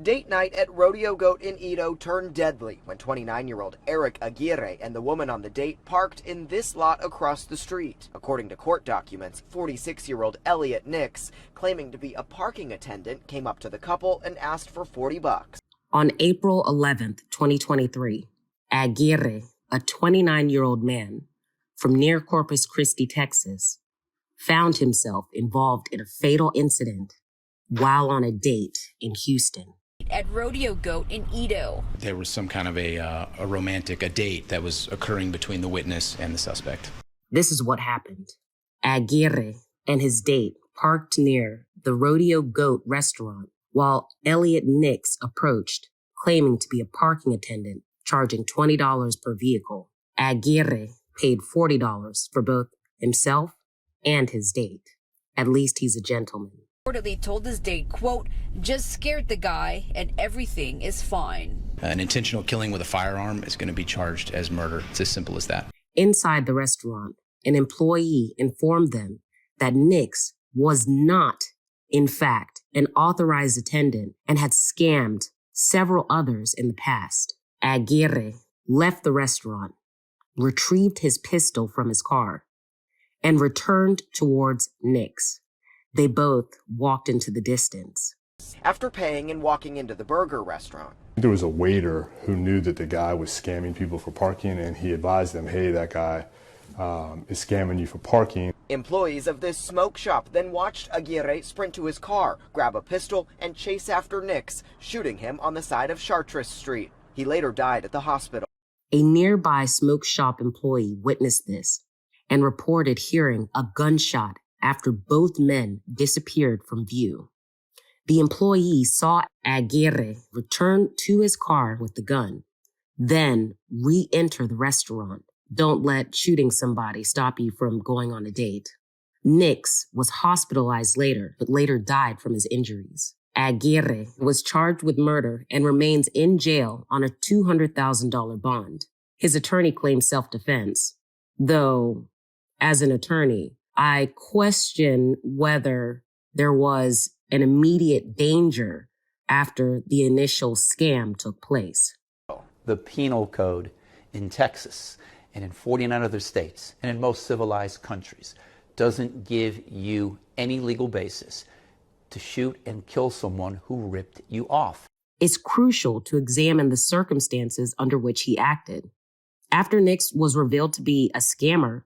Date night at Rodeo Goat in Edo turned deadly when 29-year-old Eric Aguirre and the woman on the date parked in this lot across the street. According to court documents, 46-year-old Elliot Nix, claiming to be a parking attendant, came up to the couple and asked for $40. On April 11th, 2023, Aguirre, a 29-year-old man from near Corpus Christi, Texas, found himself involved in a fatal incident while on a date in Houston. At Rodeo Goat in Edo. There was some kind of a date that was occurring between the witness and the suspect. This is what happened. Aguirre and his date parked near the Rodeo Goat restaurant while Elliot Nix approached, claiming to be a parking attendant, charging $20 per vehicle. Aguirre paid $40 for both himself and his date. At least he's a gentleman. Reportedly told his date, quote, just scared the guy and everything is fine. An intentional killing with a firearm is going to be charged as murder. It's as simple as that. Inside the restaurant, an employee informed them that Nix was not, in fact, an authorized attendant and had scammed several others in the past. Aguirre left the restaurant, retrieved his pistol from his car, and returned towards Nix. They both walked into the distance. After paying and walking into the burger restaurant, there was a waiter who knew that the guy was scamming people for parking, and he advised them, hey, that guy is scamming you for parking. Employees of this smoke shop then watched Aguirre sprint to his car, grab a pistol, and chase after Nix, shooting him on the side of Chartres Street. He later died at the hospital. A nearby smoke shop employee witnessed this and reported hearing a gunshot after both men disappeared from view. The employee saw Aguirre return to his car with the gun, then re-enter the restaurant. Don't let shooting somebody stop you from going on a date. Nix was hospitalized later, but later died from his injuries. Aguirre was charged with murder and remains in jail on a $200,000 bond. His attorney claims self-defense, though, as an attorney, I question whether there was an immediate danger after the initial scam took place. The penal code in Texas and in 49 other states and in most civilized countries doesn't give you any legal basis to shoot and kill someone who ripped you off. It's crucial to examine the circumstances under which he acted. After Nix was revealed to be a scammer,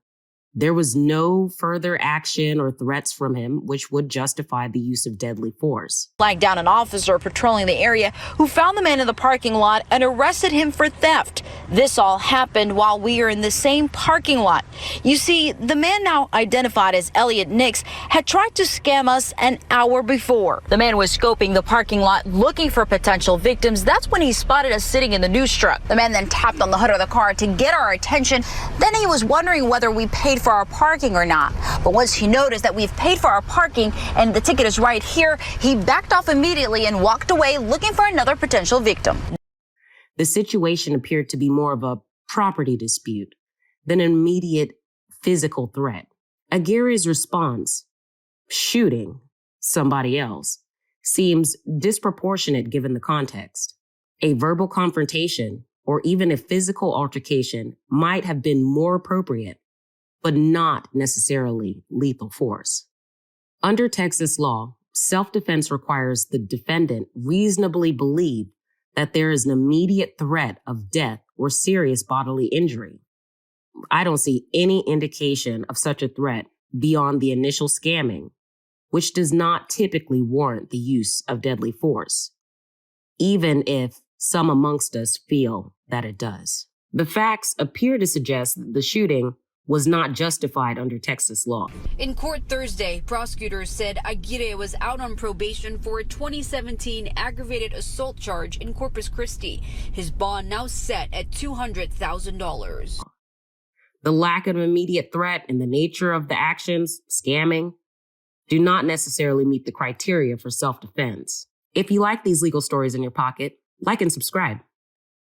there was no further action or threats from him, which would justify the use of deadly force. Flagged down an officer patrolling the area who found the man in the parking lot and arrested him for theft. This all happened while we are in the same parking lot. You see, the man now identified as Elliot Nix had tried to scam us an hour before. The man was scoping the parking lot looking for potential victims. That's when he spotted us sitting in the news truck. The man then tapped on the hood of the car to get our attention. Then he was wondering whether we paid for our parking or not. But once he noticed that we've paid for our parking and the ticket is right here, he backed off immediately and walked away looking for another potential victim. The situation appeared to be more of a property dispute than an immediate physical threat. Aguirre's response, shooting somebody else, seems disproportionate given the context. A verbal confrontation or even a physical altercation might have been more appropriate, but not necessarily lethal force. Under Texas law, self-defense requires the defendant reasonably believe that there is an immediate threat of death or serious bodily injury. I don't see any indication of such a threat beyond the initial scamming, which does not typically warrant the use of deadly force, even if some amongst us feel that it does. The facts appear to suggest that the shooting was not justified under Texas law. In court Thursday, prosecutors said Aguirre was out on probation for a 2017 aggravated assault charge in Corpus Christi. His bond now set at $200,000. The lack of immediate threat and the nature of the actions, scamming, do not necessarily meet the criteria for self-defense. If you like these legal stories in your pocket, like and subscribe.